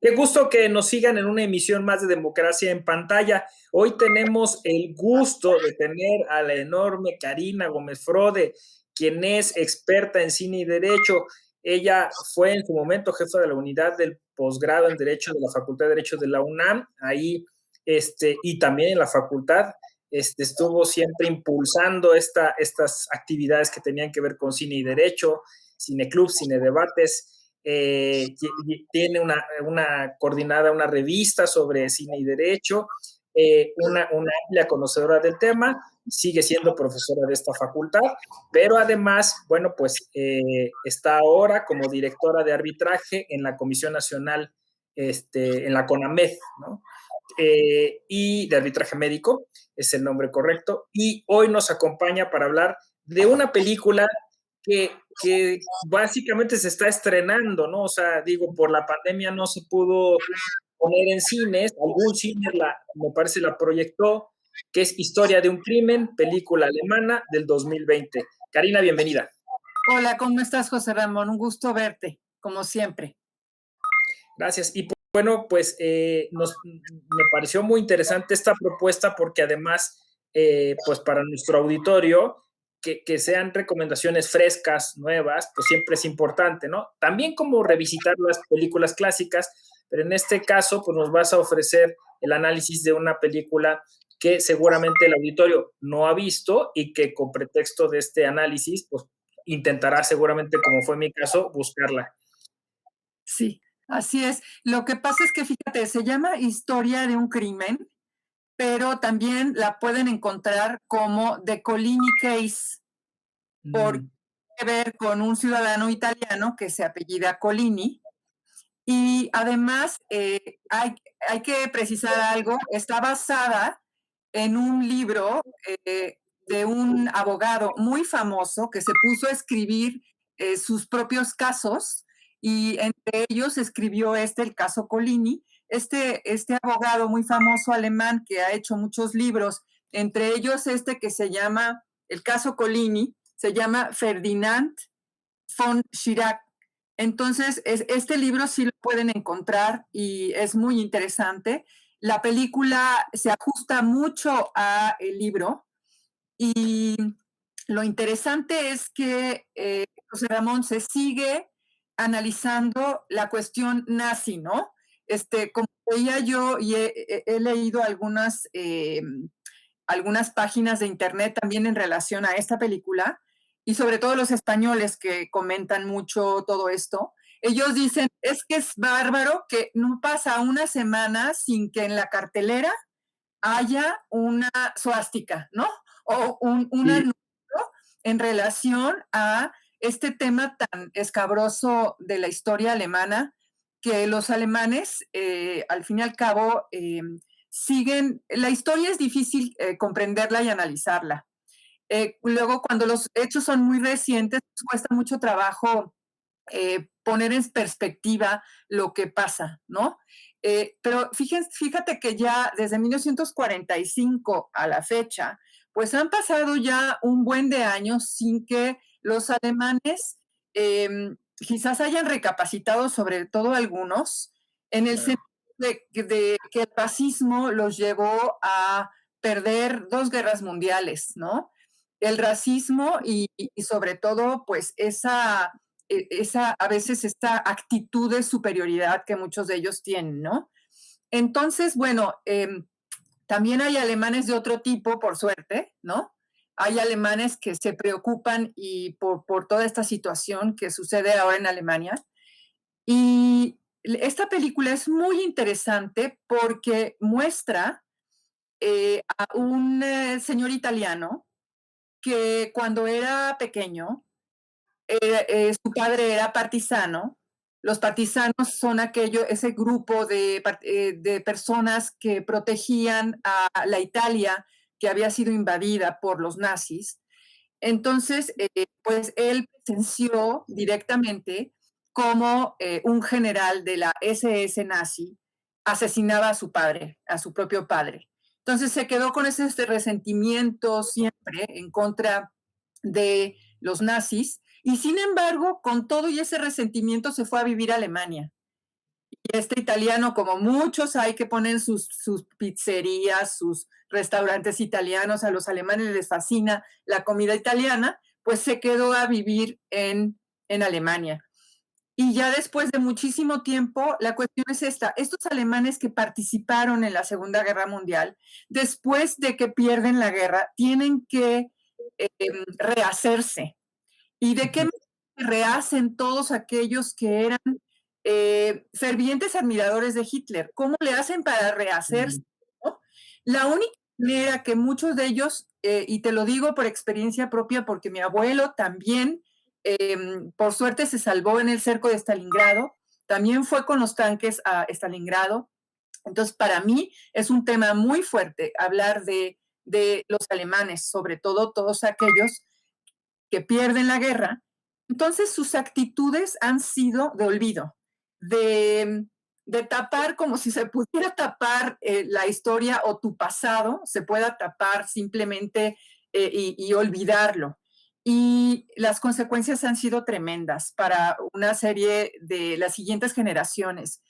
Qué gusto que nos sigan en una emisión más de Democracia en Pantalla. Hoy tenemos el gusto de tener a la enorme Karina Gómez Frode, quien es experta en cine y derecho. Ella fue en su momento jefa de la unidad del posgrado en Derecho de la Facultad de Derecho de la UNAM, ahí, y también en la facultad. Estuvo siempre impulsando estas actividades que tenían que ver con cine y derecho, cine club, cine debates. Tiene una coordinada, una revista sobre cine y derecho, una amplia conocedora del tema, sigue siendo profesora de esta facultad, pero además, bueno, pues está ahora como directora de arbitraje en la Comisión Nacional, en la CONAMED, ¿no? Y de arbitraje médico, es el nombre correcto, y hoy nos acompaña para hablar de una película que básicamente se está estrenando, ¿no? O sea, digo, por la pandemia no se pudo poner en cines, algún cine me parece la proyectó, que es Historia de un crimen, película alemana del 2020. Karina, bienvenida. Hola, ¿cómo estás, José Ramón? Un gusto verte, como siempre. Gracias. Y bueno, pues me pareció muy interesante esta propuesta porque además, pues para nuestro auditorio, que sean recomendaciones frescas, nuevas, pues siempre es importante, ¿no? También como revisitar las películas clásicas, pero en este caso, pues nos vas a ofrecer el análisis de una película que seguramente el auditorio no ha visto y que con pretexto de este análisis, pues intentará seguramente, como fue mi caso, buscarla. Sí, así es. Lo que pasa es que, fíjate, se llama Historia de un crimen, pero también la pueden encontrar como The Collini Case, porque Mm. tiene que ver con un ciudadano italiano que se apellida Collini. Y además, hay que precisar algo, está basada en un libro de un abogado muy famoso que se puso a escribir sus propios casos y entre ellos escribió el caso Collini. Este abogado muy famoso alemán que ha hecho muchos libros, entre ellos que se llama, el caso Collini, se llama Ferdinand von Schirach. Entonces, este libro sí lo pueden encontrar y es muy interesante. La película se ajusta mucho a el libro y lo interesante es que José Ramón se sigue analizando la cuestión nazi, ¿no? Como veía yo y he leído algunas páginas de internet también en relación a esta película y sobre todo los españoles que comentan mucho todo esto. Ellos dicen, es que es bárbaro que no pasa una semana sin que en la cartelera haya una suástica, ¿no? O un Y anuncio en relación a este tema tan escabroso de la historia alemana, que los alemanes, al fin y al cabo, siguen, la historia es difícil comprenderla y analizarla. Luego, cuando los hechos son muy recientes, cuesta mucho trabajo poner en perspectiva lo que pasa, ¿no? Pero fíjate que ya desde 1945 a la fecha, pues han pasado ya un buen de años sin que los alemanes quizás hayan recapacitado, sobre todo algunos, en el sentido claro. de que el racismo los llevó a perder dos guerras mundiales, ¿no? El racismo y sobre todo, pues esa, a veces esta actitud de superioridad que muchos de ellos tienen, ¿no? Entonces, bueno, también hay alemanes de otro tipo, por suerte, ¿no? Hay alemanes que se preocupan y por toda esta situación que sucede ahora en Alemania. Y esta película es muy interesante porque muestra a un señor italiano que cuando era pequeño su padre era partisano. Los partisanos son ese grupo de personas que protegían a la Italia que había sido invadida por los nazis. Entonces, pues él presenció directamente cómo un general de la SS nazi asesinaba a su padre, a su propio padre. Entonces se quedó con ese resentimiento siempre en contra de los nazis y sin embargo, con todo y ese resentimiento se fue a vivir a Alemania. Y este italiano, como muchos hay que ponen sus pizzerías, sus restaurantes italianos, a los alemanes les fascina la comida italiana, pues se quedó a vivir en Alemania. Y ya después de muchísimo tiempo, la cuestión es esta, estos alemanes que participaron en la Segunda Guerra Mundial, después de que pierden la guerra, tienen que rehacerse. ¿Y de qué se rehacen todos aquellos que eran fervientes admiradores de Hitler? ¿Cómo le hacen para rehacerse? ¿No? La única manera que muchos de ellos, y te lo digo por experiencia propia, porque mi abuelo también, por suerte, se salvó en el cerco de Stalingrado, también fue con los tanques a Stalingrado. Entonces, para mí es un tema muy fuerte hablar de los alemanes, sobre todo todos aquellos que pierden la guerra. Entonces sus actitudes han sido de olvido, de tapar como si se pudiera tapar la historia o tu pasado, se pueda tapar simplemente y olvidarlo. Y las consecuencias han sido tremendas para una serie de las siguientes generaciones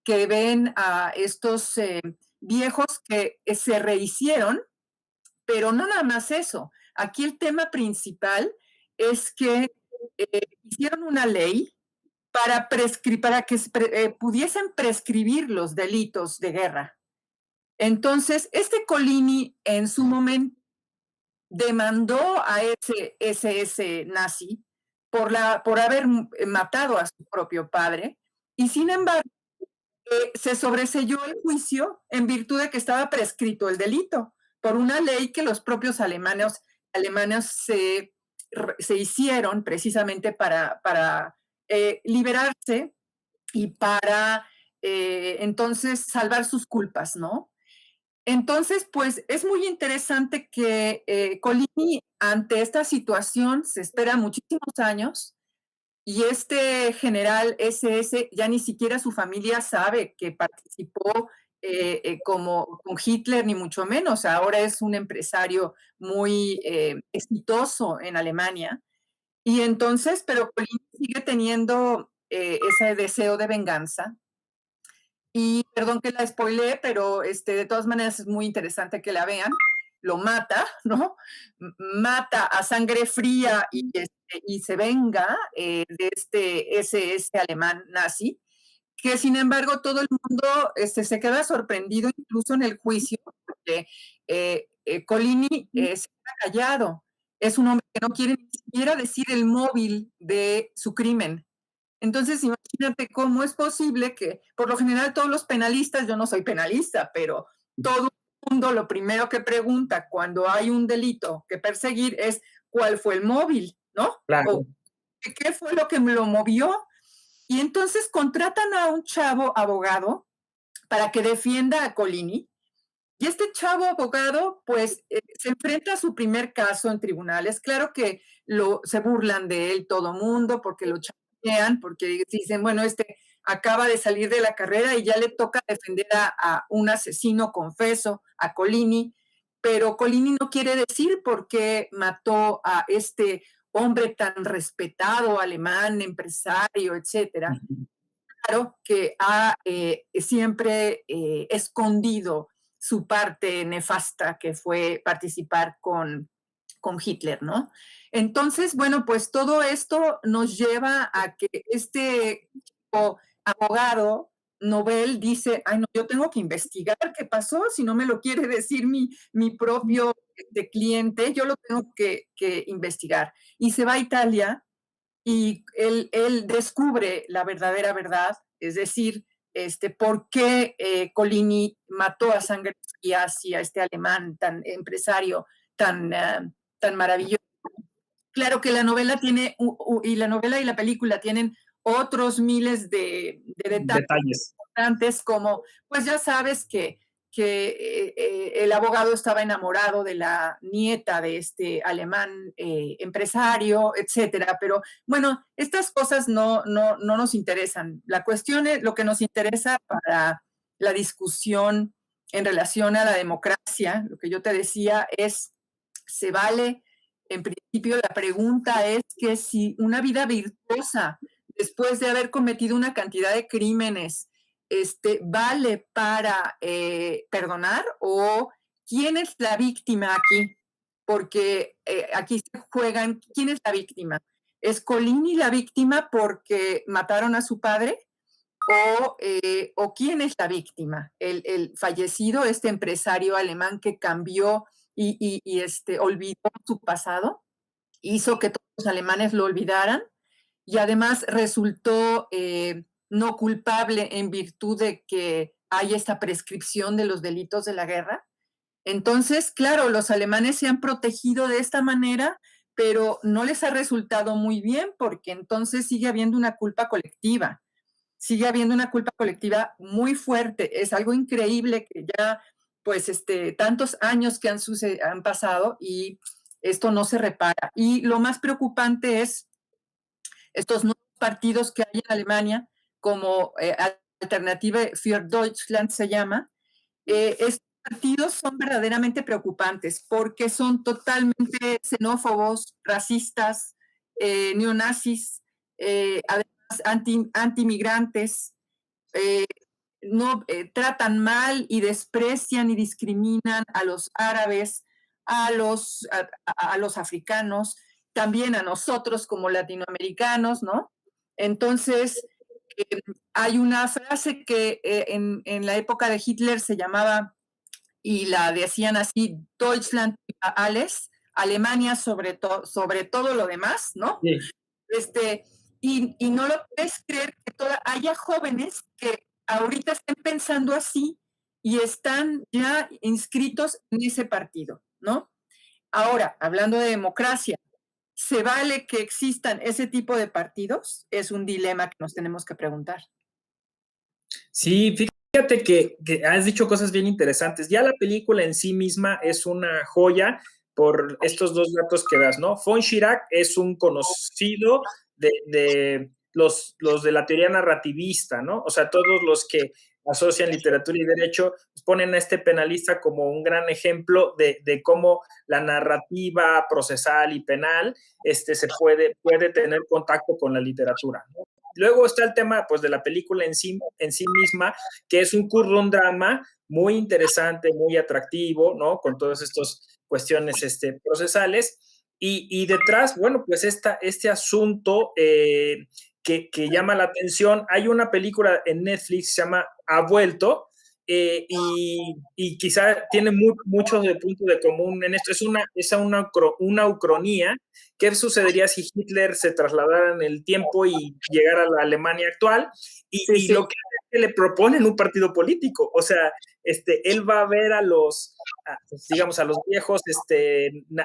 que ven a estos viejos que se rehicieron, pero no nada más eso. Aquí el tema principal es que hicieron una ley para que pudiesen prescribir los delitos de guerra. Entonces, este Colini en su momento demandó a ese SS nazi por haber matado a su propio padre y sin embargo se sobreseyó el juicio en virtud de que estaba prescrito el delito por una ley que los propios alemanes se hicieron precisamente para liberarse y para entonces salvar sus culpas, ¿no? Entonces, pues es muy interesante que Colini, ante esta situación, se espera muchísimos años, y este general SS, ya ni siquiera su familia sabe que participó como con Hitler, ni mucho menos. Ahora es un empresario muy exitoso en Alemania. Y entonces, pero Colin sigue teniendo ese deseo de venganza. Y perdón que la spoileé, pero de todas maneras es muy interesante que la vean. Lo mata, ¿no? Mata a sangre fría y se venga de este SS alemán nazi, que sin embargo todo el mundo se queda sorprendido incluso en el juicio, porque Colini se queda callado. Es un hombre que no quiere ni siquiera decir el móvil de su crimen. Entonces, imagínate cómo es posible que, por lo general, todos los penalistas, yo no soy penalista, pero todo el mundo lo primero que pregunta cuando hay un delito que perseguir es cuál fue el móvil, ¿no? Claro. O qué fue lo que me lo movió. Y entonces contratan a un chavo abogado para que defienda a Colini. Y este chavo abogado, pues, se enfrenta a su primer caso en tribunales. Claro que se burlan de él todo mundo porque lo chapean, porque dicen, bueno, acaba de salir de la carrera y ya le toca defender a un asesino confeso, a Colini, pero Colini no quiere decir por qué mató a este hombre tan respetado, alemán, empresario, etcétera. Claro que ha siempre escondido su parte nefasta, que fue participar con Hitler, ¿no? Entonces, bueno, pues todo esto nos lleva a que este abogado Nobel dice, ay, no, yo tengo que investigar qué pasó, si no me lo quiere decir mi propio cliente, yo lo tengo que investigar. Y se va a Italia y él descubre la verdadera verdad, es decir, por qué Colini mató a sangre fría hacia este alemán tan empresario, tan, tan maravilloso. Claro que la novela tiene, y la novela y la película tienen otros miles de detalles Detalles. importantes, como, pues ya sabes que el abogado estaba enamorado de la nieta de este alemán empresario, etcétera. Pero bueno, estas cosas no nos interesan. La cuestión es lo que nos interesa para la discusión en relación a la democracia, lo que yo te decía es, ¿se vale? En principio, la pregunta es que si una vida virtuosa, después de haber cometido una cantidad de crímenes, vale para perdonar o quién es la víctima aquí, porque aquí se juegan, ¿quién es la víctima? ¿Es Colini la víctima porque mataron a su padre? ¿O quién es la víctima? El fallecido, este empresario alemán que cambió olvidó su pasado, hizo que todos los alemanes lo olvidaran y además resultó no culpable en virtud de que hay esta prescripción de los delitos de la guerra. Entonces, claro, los alemanes se han protegido de esta manera, pero no les ha resultado muy bien porque entonces sigue habiendo una culpa colectiva, sigue habiendo una culpa colectiva muy fuerte. Es algo increíble que ya, pues, tantos años que han pasado y esto no se repara. Y lo más preocupante es estos nuevos partidos que hay en Alemania, como Alternative für Deutschland se llama. Estos partidos son verdaderamente preocupantes porque son totalmente xenófobos, racistas, neonazis, además antimigrantes, no tratan mal y desprecian y discriminan a los árabes, a los africanos, también a nosotros como latinoamericanos, ¿no? Entonces, eh, hay una frase que en la época de Hitler se llamaba, y la decían así, Deutschland über alles, Alemania sobre todo lo demás, ¿no? Sí. Este, y no lo puedes creer que haya jóvenes que ahorita estén pensando así y están ya inscritos en ese partido, ¿no? Ahora, hablando de democracia, ¿se vale que existan ese tipo de partidos? Es un dilema que nos tenemos que preguntar. Sí, fíjate que has dicho cosas bien interesantes. Ya la película en sí misma es una joya por estos dos datos que das, ¿no? Von Schirach es un conocido de los de la teoría narrativista, ¿no? O sea, todos los que asocian literatura y derecho pues, ponen a este penalista como un gran ejemplo de cómo la narrativa procesal y penal puede tener contacto con la literatura, ¿no? Luego está el tema pues, de la película en sí misma, que es un currón drama muy interesante, muy atractivo, ¿no? Con todas estas cuestiones procesales. Y detrás, bueno, pues este asunto que llama la atención. Hay una película en Netflix que se llama Ha vuelto, y quizá tiene muchos de puntos de común en esto. Es una ucronía. ¿Qué sucedería si Hitler se trasladara en el tiempo y llegara a la Alemania actual? Sí, Y sí. lo que hace es que le proponen un partido político. O sea, él va a ver digamos, a los viejos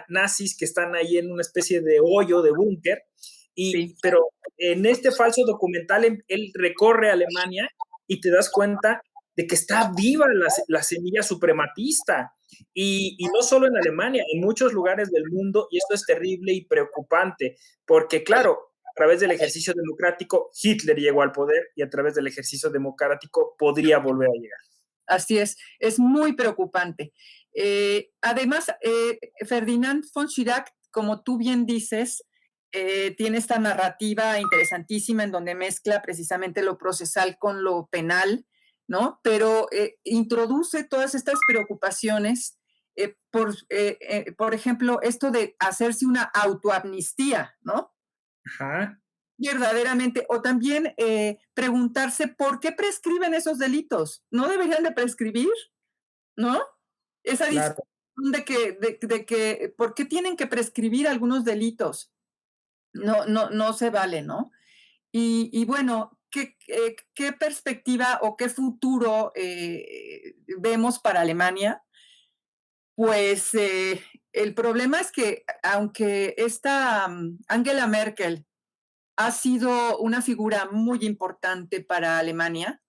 nazis que están ahí en una especie de hoyo, de búnker, Sí. pero en este falso documental él recorre Alemania y te das cuenta de que está viva la semilla suprematista. Y no solo en Alemania, en muchos lugares del mundo, y esto es terrible y preocupante, porque claro, a través del ejercicio democrático, Hitler llegó al poder y a través del ejercicio democrático podría volver a llegar. Así es muy preocupante. Además, Ferdinand von Schirach, como tú bien dices, tiene esta narrativa interesantísima en donde mezcla precisamente lo procesal con lo penal, ¿no? Pero introduce todas estas preocupaciones, por ejemplo, esto de hacerse una autoamnistía, ¿no? Ajá. Verdaderamente, o también preguntarse por qué prescriben esos delitos. ¿No deberían de prescribir? ¿No? Esa discusión Claro. de que, ¿por qué tienen que prescribir algunos delitos? No se vale, ¿no? Y bueno, ¿qué perspectiva o qué futuro vemos para Alemania? Pues el problema es que aunque esta Angela Merkel ha sido una figura muy importante para Alemania,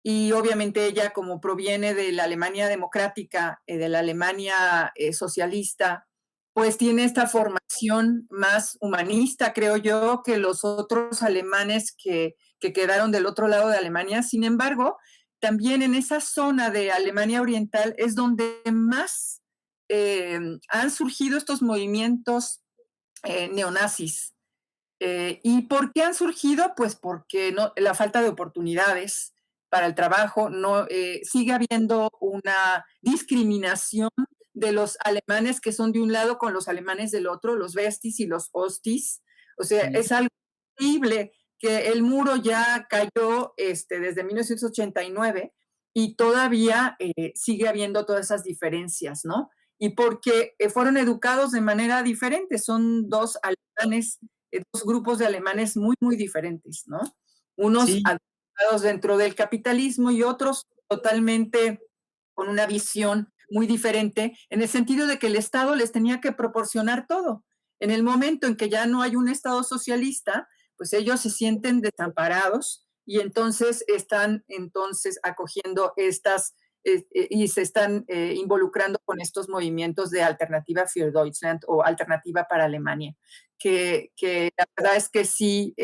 y obviamente ella, como proviene de la Alemania democrática, de la Alemania socialista, pues tiene esta formación más humanista, creo yo, que los otros alemanes que quedaron del otro lado de Alemania. Sin embargo, también en esa zona de Alemania Oriental es donde más han surgido estos movimientos neonazis. ¿Y por qué han surgido? Pues porque no, la falta de oportunidades, para el trabajo, no, sigue habiendo una discriminación de los alemanes que son de un lado con los alemanes del otro, los Westis y los Ostis. O sea, Sí, es algo increíble que el muro ya cayó desde 1989 y todavía sigue habiendo todas esas diferencias, ¿no? Y porque fueron educados de manera diferente, son dos alemanes, dos grupos de alemanes muy, muy diferentes, ¿no? Unos sí, educados dentro del capitalismo y otros totalmente con una visión muy diferente, en el sentido de que el Estado les tenía que proporcionar todo. En el momento en que ya no hay un Estado socialista, pues ellos se sienten desamparados y entonces están acogiendo estas y se están involucrando con estos movimientos de Alternativa für Deutschland o Alternativa para Alemania, que la verdad es que sí,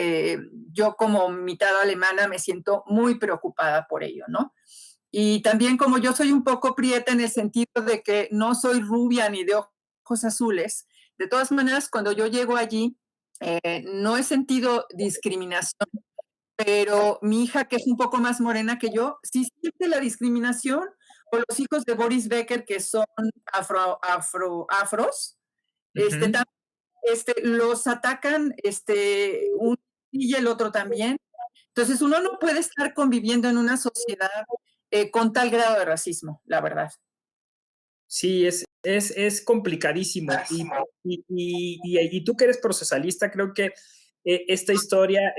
yo como mitad alemana me siento muy preocupada por ello, ¿no? Y también como yo soy un poco prieta en el sentido de que no soy rubia ni de ojos azules, de todas maneras, cuando yo llego allí, no he sentido discriminación, pero mi hija, que es un poco más morena que yo, sí siente la discriminación, o los hijos de Boris Becker, que son afros, ujú. tam- los atacan, uno y el otro también. Entonces, uno no puede estar conviviendo en una sociedad con tal grado de racismo, la verdad. Sí, es complicadísimo. Y tú que eres procesalista, creo que esta historia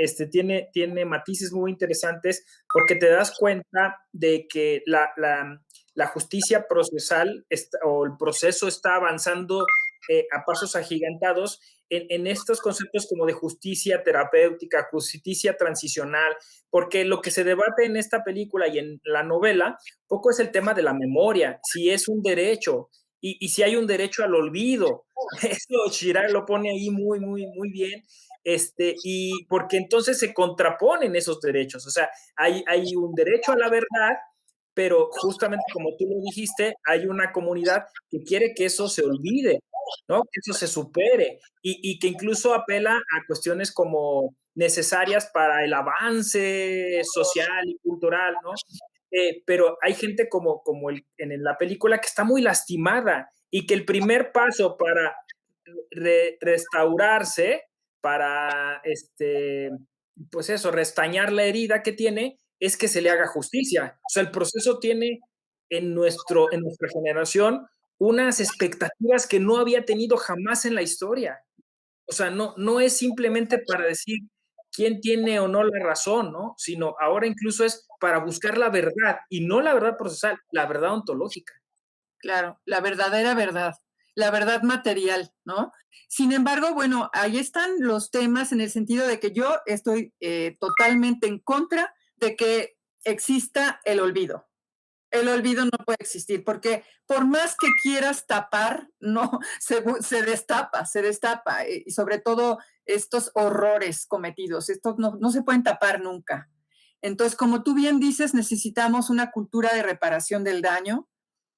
tiene matices muy interesantes porque te das cuenta de que la justicia procesal o el proceso está avanzando a pasos agigantados en estos conceptos como de justicia terapéutica, justicia transicional, porque lo que se debate en esta película y en la novela poco es el tema de la memoria, si es un derecho y si hay un derecho al olvido. Eso Chirac lo pone ahí muy, muy, muy bien. Y porque entonces se contraponen esos derechos. O sea, hay un derecho a la verdad, pero justamente como tú lo dijiste, hay una comunidad que quiere que eso se olvide, ¿no? Que eso se supere y que incluso apela a cuestiones como necesarias para el avance social y cultural, ¿no? Pero hay gente en la película que está muy lastimada y que el primer paso para restaurarse, para pues eso, restañar la herida que tiene, es que se le haga justicia. O sea, el proceso tiene en nuestra generación unas expectativas que no había tenido jamás en la historia. O sea, no es simplemente para decir quién tiene o no la razón, ¿no? Sino ahora incluso es para buscar la verdad y no la verdad procesal, la verdad ontológica. Claro, la verdad material, ¿no? Sin embargo, bueno, ahí están los temas en el sentido de que yo estoy totalmente en contra de que exista el olvido. El olvido no puede existir porque por más que quieras tapar, no, se destapa, y sobre todo estos horrores cometidos, estos no se pueden tapar nunca. Entonces, como tú bien dices, necesitamos una cultura de reparación del daño.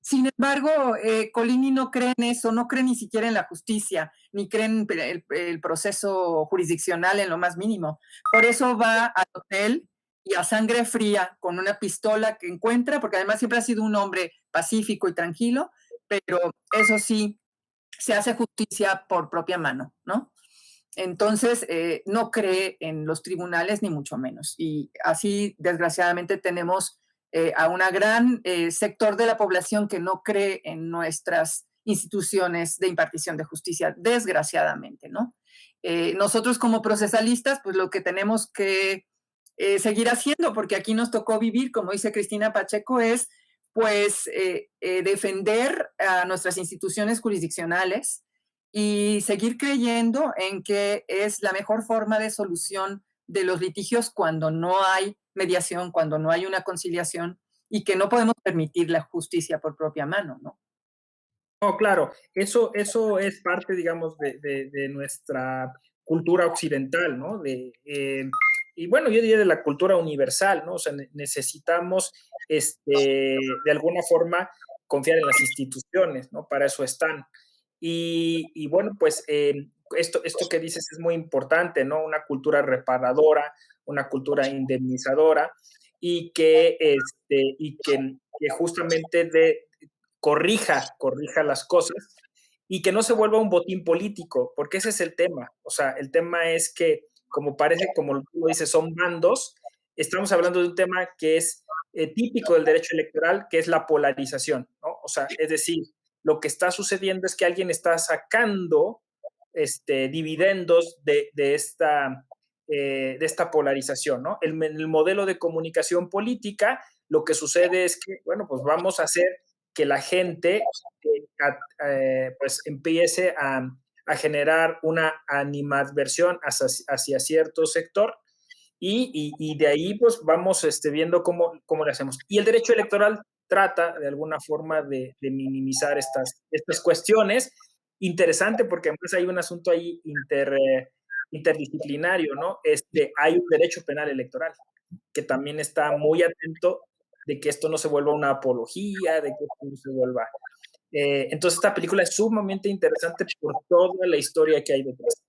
Sin embargo, Colini no cree en eso, no cree ni siquiera en la justicia, ni cree en el proceso jurisdiccional en lo más mínimo. Por eso va al hotel y a sangre fría con una pistola que encuentra, porque además siempre ha sido un hombre pacífico y tranquilo, pero eso sí, se hace justicia por propia mano, ¿no? Entonces, no cree en los tribunales ni mucho menos. Y así, desgraciadamente, tenemos a un gran sector de la población que no cree en nuestras instituciones de impartición de justicia, desgraciadamente, ¿no? Nosotros como procesalistas, pues lo que tenemos que seguir haciendo, porque aquí nos tocó vivir, como dice Cristina Pacheco, es pues defender a nuestras instituciones jurisdiccionales y seguir creyendo en que es la mejor forma de solución de los litigios cuando no hay mediación, cuando no hay una conciliación y que no podemos permitir la justicia por propia mano, ¿no? No, claro, eso es parte, digamos, de nuestra cultura occidental, ¿no? Y bueno, yo diría de la cultura universal, ¿no? O sea, necesitamos, de alguna forma, confiar en las instituciones, ¿no? Para eso están. Y bueno, pues esto que dices es muy importante, ¿no? Una cultura reparadora, una cultura indemnizadora. que justamente corrija las cosas y que no se vuelva un botín político, porque ese es el tema. O sea, el tema es que, como parece, como tú dices, son bandos, estamos hablando de un tema que es típico del derecho electoral, que es la polarización, ¿no? O sea, es decir, lo que está sucediendo es que alguien está sacando dividendos de esta polarización, ¿no? El modelo de comunicación política, lo que sucede es que, bueno, pues vamos a hacer que la gente pues empiece a generar una animadversión hacia cierto sector y de ahí pues vamos viendo cómo le hacemos. Y el derecho electoral trata de alguna forma de minimizar estas cuestiones. Interesante porque además hay un asunto ahí interdisciplinario, ¿no? Hay un derecho penal electoral que también está muy atento de que esto no se vuelva una apología, de que esto no se vuelva. Entonces esta película es sumamente interesante por toda la historia que hay detrás.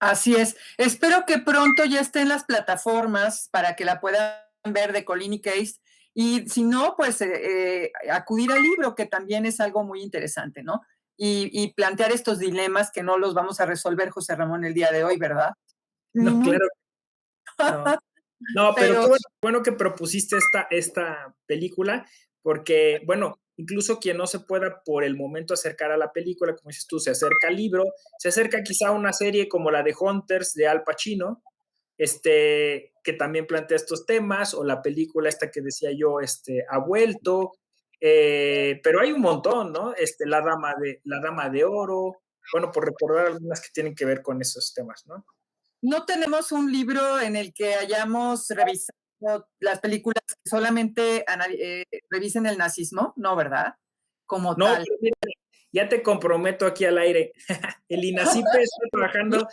Así es. Espero que pronto ya esté en las plataformas para que la puedan ver de Colleen y Case. Y si no, pues acudir al libro, que también es algo muy interesante, ¿no? Y plantear estos dilemas que no los vamos a resolver, José Ramón, el día de hoy, ¿verdad? No, claro. No, no, pero Pero qué bueno que propusiste esta película, porque, bueno, incluso quien no se pueda por el momento acercar a la película, como dices tú, se acerca al libro, se acerca quizá a una serie como la de Hunters de Al Pacino, que también plantea estos temas, o la película esta que decía yo, Ha vuelto, pero hay un montón, ¿no? La Dama de Oro, bueno, por recordar algunas que tienen que ver con esos temas, ¿no? no tenemos un libro en el que hayamos revisado las películas que solamente revisen el nazismo, ¿no, ¿verdad? Como No, tal. pero mira, ya te comprometo aquí al aire. El INACIPE está trabajando,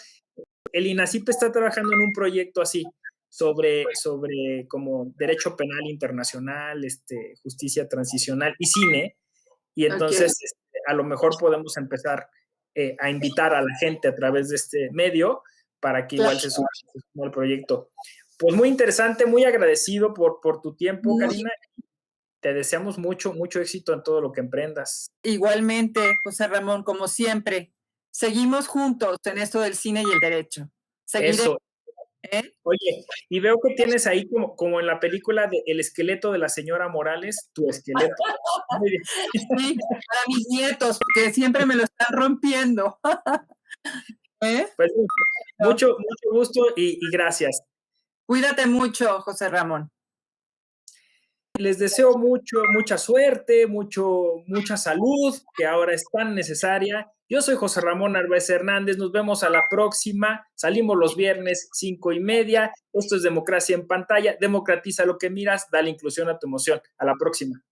el INACIPE está trabajando en un proyecto así, sobre como derecho penal internacional, justicia transicional y cine, y Okay. entonces a lo mejor podemos empezar a invitar a la gente a través de este medio para que igual Claro. se sume al proyecto. Pues muy interesante, muy agradecido por tu tiempo, Karina. Te deseamos mucho, mucho éxito en todo lo que emprendas. Igualmente, José Ramón, como siempre, seguimos juntos en esto del cine y el derecho. Seguiré, Eso. ¿eh? Oye, y veo que tienes ahí como en la película de El esqueleto de la señora Morales, tu esqueleto. Muy bien. Sí, para mis nietos, que siempre me lo están rompiendo. ¿Eh? Pues mucho, mucho gusto y gracias. Cuídate mucho, José Ramón. Les deseo mucha suerte, mucha salud, que ahora es tan necesaria. Yo soy José Ramón Narváez Hernández, nos vemos a la próxima. Salimos los viernes 5:30. Esto es Democracia en Pantalla. Democratiza lo que miras, dale inclusión a tu emoción. A la próxima.